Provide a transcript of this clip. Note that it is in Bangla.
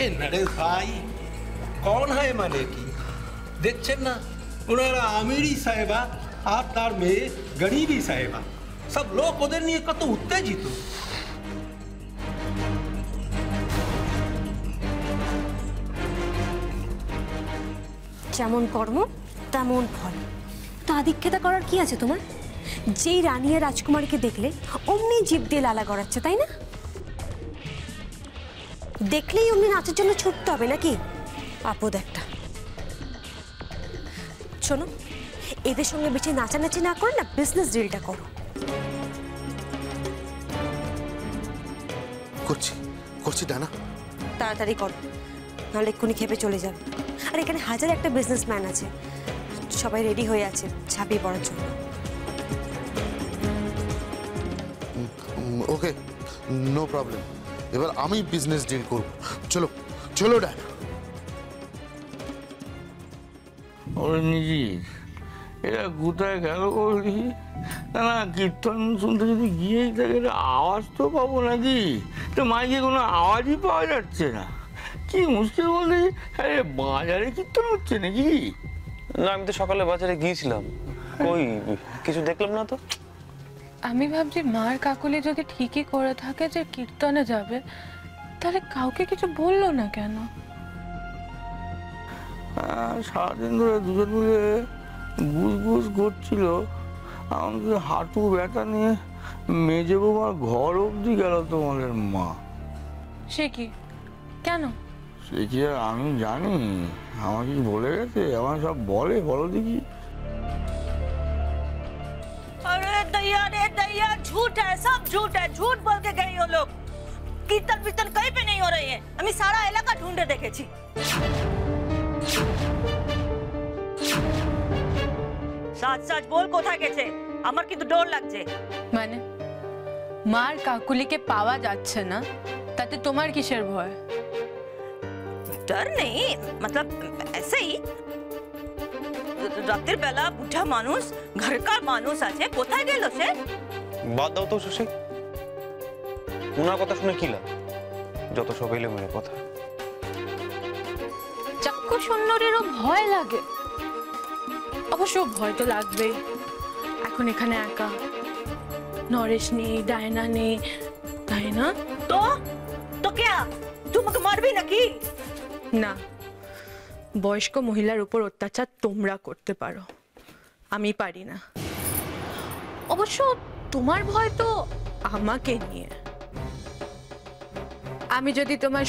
अरे नरेश भाई कौन है माने की देखছেন না ওনারা আমিরি সাহেবা আর তার মেয়ে গরিবী সাহেবা সব লোক ওদের নিয়ে কত উত্তেজিত। যেমন কর্ম তেমন ফল। তো আদিক্ষেতা করার কি আছে তোমার? যেই রানী আর রাজকুমারীকে দেখলে অমনি জিভ দিয়ে লালা গড়াচ্ছে, তাই না? দেখলেই অমনি নাচের জন্য ছুটতে হবে নাকি? আপদ একটা। শোনো, এদের সঙ্গে বেশি নাচানাচি না করে না বিজনেস ডিলটা করো। করছি করছি ডানা, তাড়াতাড়ি করো, নাহলে এক্ষুনি খেপে চলে যাবে। আর এখানে হাজার একটা বিজনেসম্যান আছে, সবাই রেডি হয়ে আছে ঝাঁপিয়ে পড়ার জন্য। ওকে, নো প্রবলেম। এবার আমি বিজনেস ডিল করব। চলো চলো ডানা। ওরে নিজে এরা কোথায় গেল বলি? না কীর্তন শুনতে যদি গিয়েই থাকে আওয়াজ তো পাবো নাকি? তো মাইকে কোনো আওয়াজই পাওয়া যাচ্ছে না, কি মুশকিল বলতে। আরে বাজারে কীর্তন হচ্ছে নাকি? না, আমি তো সকালে বাজারে গিয়েছিলাম, কই কিছু দেখলাম না তো। আমি ভাবছি মার কাকুলি যদি ঠিকই করে থাকে যে কীর্তনে যাবে, তাহলে কাউকে কিছু বললো না কেন? সারাদিন ধরে দুজন মিলে গুজ করছিল, এমনকি হাঁটু ব্যথা নিয়ে মেজে বৌমার ঘর অবধি গেল তোমাদের মা। সে কি? কেন? সে কি আর আমি জানি? আমার কি বলে গেছে? আমার সব বলে, বলো দেখি। अरे दैया झूठ है, सब झूठ है, झूठ बोल के गई हो लोग। कीर्तन वीर्तन कहीं पे नहीं हो रही है, আমি সারা এলাকা ঢুंढे দেখেছি। সাজ সাজ বল কোথায় গেছে? আমার কিন্তু ডর লাগছে। মানে মার কাকুলিকে পাওয়া যাচ্ছে না, তাতে তোমার কিসের ভয়? डर नहीं, मतलब ऐसे ही। রাতের বেলা বুঝা মানুষ, ঘরকার মানুষ আছে, কোথায় গেল সে? বাদ দাও তো শশী, ওনার কথা শুনে কি লাভ? যত সব এলোমেলো কথা। চাক্ষু সুন্দরীরও ভয় লাগে। অবশ্য ভয় তো লাগবেই, এখন এখানে একা, নরেশ নেই, ডায়না নেই, তাই না? তো তো क्या তোমাকে মারবি নাকি? না, বয়স্ক মহিলার উপর অত্যাচার তোমরা করতে পারো, আমি পারি না। অবশ্য তোমার ভয় তো আমাকে নিয়ে। আমি যদি তোমার